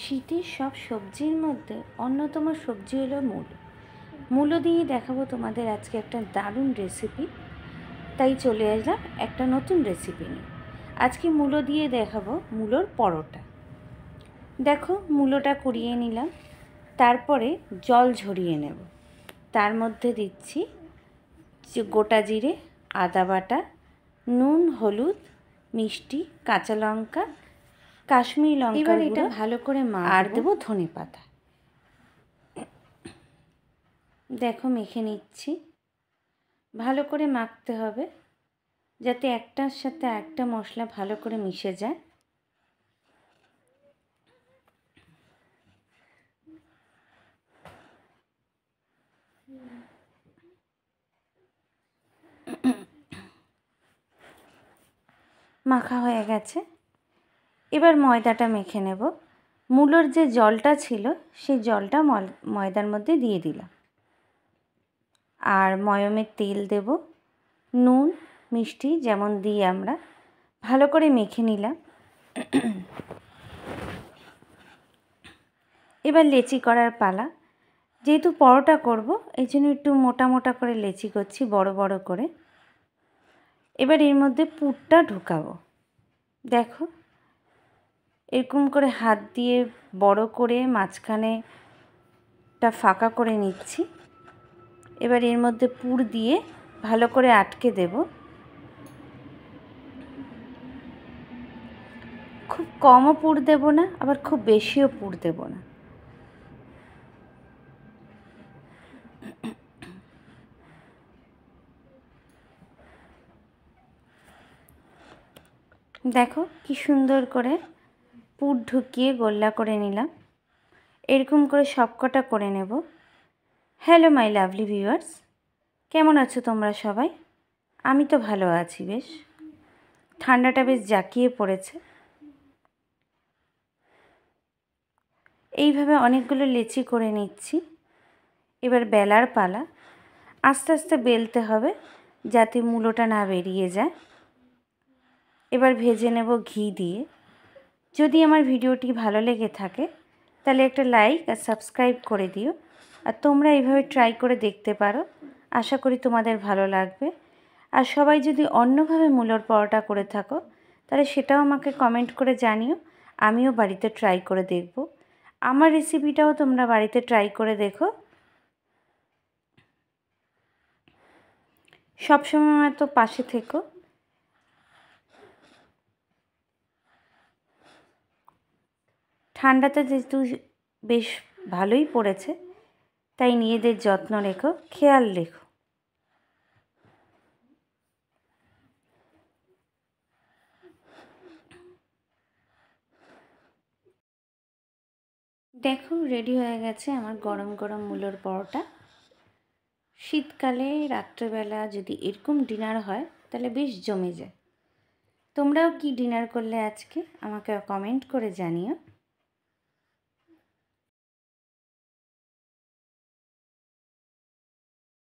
শীতের সব সবজির মধ্যে অন্যতম সবজি হলো মূলো। মূলো দিয়ে দেখাবো তোমাদের আজকে একটা দারুণ রেসিপি। তাই চলে আসলাম একটা নতুন রেসিপি নিয়ে। আজকে মূলো দিয়ে দেখাবো মূলোর পরোটা। দেখো, মূলোটা কুড়িয়ে নিলাম, তারপরে জল ঝরিয়ে নেব। তার মধ্যে দিচ্ছি গোটা জিরে, আদা বাটা, নুন, হলুদ, মিষ্টি, কাঁচা লঙ্কা, কাশ্মীরি লঙ্কা। এবার এটা ভালো করে আর দেবো ধনে পাতা। দেখো, মেখে নিচ্ছি। ভালো করে মাখতে হবে যাতে একটার সাথে একটা মশলা ভালো করে মিশে যায়। মাখা হয়ে গেছে। এবার ময়দাটা মেখে নেব। মূলোর যে জলটা ছিল সেই জলটা ময়দার মধ্যে দিয়ে দিলাম, আর ময়মের তেল দেব, নুন মিষ্টি যেমন দিই আমরা, ভালো করে মেখে নিলাম। এবার লেচি করার পালা। যেহেতু পরোটা করব এই জন্য একটু মোটা মোটা করে লেচি করছি, বড় বড় করে। এবার এর মধ্যে পুরটা ঢুকাবো। দেখো, এরকম করে হাত দিয়ে বড় করে মাঝখানেটা ফাঁকা করে নিচ্ছি। এবার এর মধ্যে পুর দিয়ে ভালো করে আটকে দেব। খুব কমও পুর দেব না, আবার খুব বেশিও পুর দেব না। দেখো কি সুন্দর করে পুর ঢুকিয়ে গোল্লা করে নিলাম। এরকম করে সবকটা করে নেব। হ্যালো মাই লাভলি ভিউয়ার্স, কেমন আছো তোমরা সবাই? আমি তো ভালো আছি বেশ। ঠান্ডাটা বেশ জাঁকিয়ে পড়েছে। এইভাবে অনেকগুলো লেচি করে নিচ্ছি। এবার বেলার পালা। আস্তে আস্তে বেলতে হবে যাতে মূলোটা না বেরিয়ে যায়। এবার ভেজে নেব ঘি দিয়ে। যদি আমার ভিডিওটি ভালো লেগে থাকে তাহলে একটা লাইক আর সাবস্ক্রাইব করে দিও। আর তোমরা এইভাবে ট্রাই করে দেখতে পারো, আশা করি তোমাদের ভালো লাগবে। আর সবাই যদি অন্যভাবে মূলোর পরোটা করে থাকো তাহলে সেটাও আমাকে কমেন্ট করে জানিও, আমিও বাড়িতে ট্রাই করে দেখব। আমার রেসিপিটাও তোমরা বাড়িতে ট্রাই করে দেখো। সবসময় তো পাশে থেকো। ঠান্ডাটা যেহেতু বেশ ভালোই পড়েছে, তাই নিজেদের যত্ন রেখো, খেয়াল রেখো। দেখো, রেডি হয়ে গেছে আমার গরম গরম মূলোর পরোটা। শীতকালে রাত্রেবেলা যদি এরকম ডিনার হয় তাহলে বেশ জমে যায়। তোমরাও কি ডিনার করলে আজকে আমাকে কমেন্ট করে জানিও।